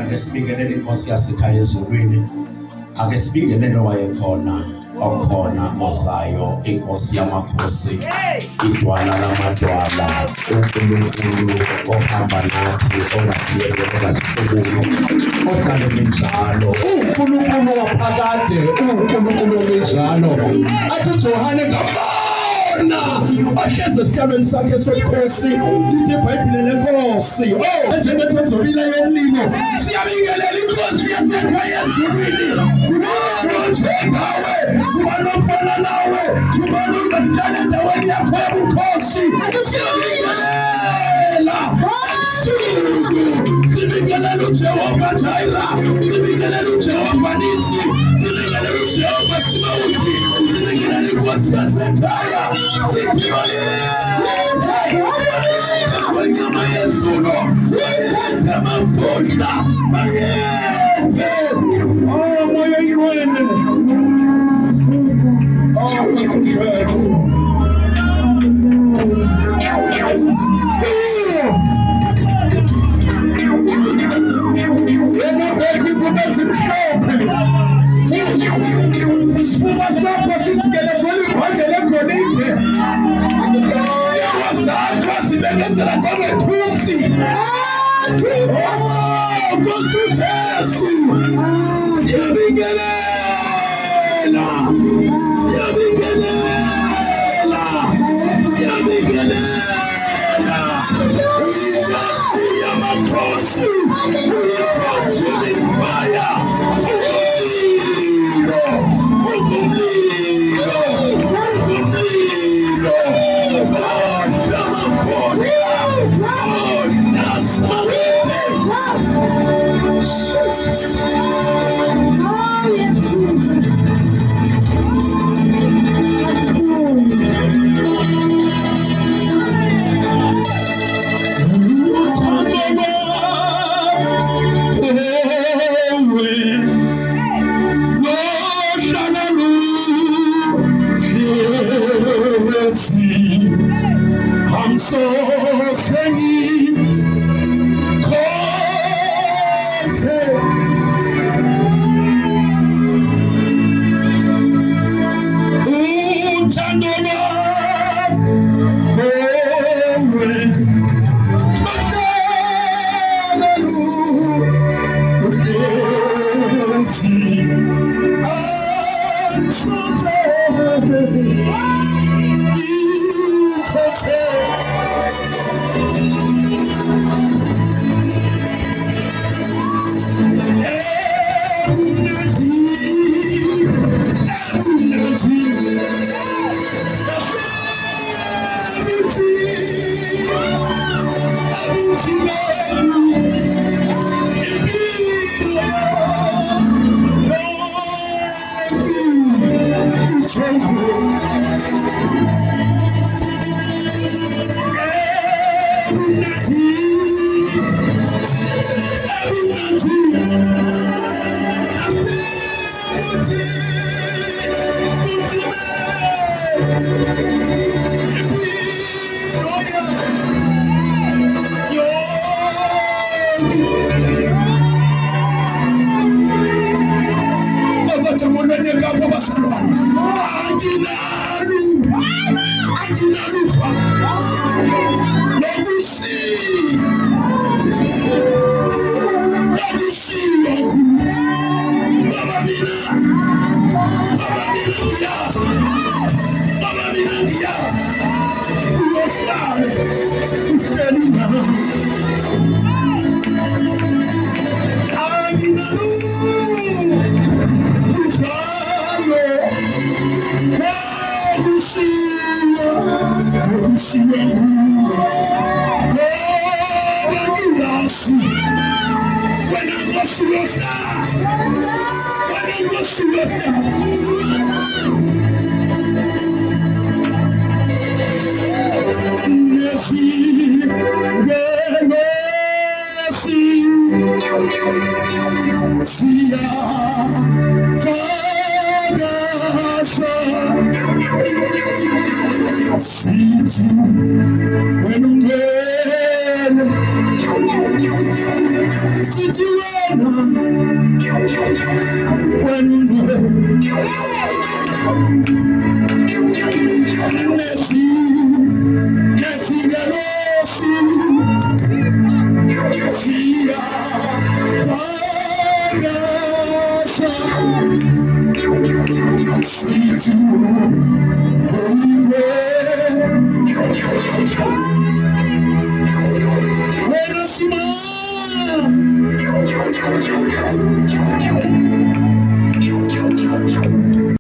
ake sibingelele inkosi yasekhaya ezulwini, ake sibingelele owayekhona okhona ozayo, inkosi yamakhosi, idwala lamadwala, uNkulunkulu ohamba nathi, ongasiyeke, ongasihlubuki, ohlale njalo, uNkulunkulu waphakade, uNkulunkulu onjalo. Athi uJohane ngabona ohlezi esihlalweni sakhe sobukhosi, lithi iBhayibheli lenkosi, njengethonzobila yomlilo, siyabingelela inkosi yasekhaya ezulwini. Ngubani onjengawe, ngubani ofana nawe, ngubani ongahlala endaweni yakho yobukhosi? Siyabingelela ebusuku, sibingelela uJehova Jireh, sibingelela uJehova Nisi, sibingelela uJehova Sibaothi, sibingelela inkosi yasekhaya. Wenyama yezulu, amafudla magete, moya inwele, Yesu. Bethi kube simhlophe, isifuba sakho sijikele solibhangele golide, yakho sibengezela njengethusi. Nkosi uJesu, siyabingelela, siyabingelela, siyabingelela. Inkosi yamakhosi, consuming fire, I'm so singing, sijiwena wanunwe nesi galosi siya fagasa situ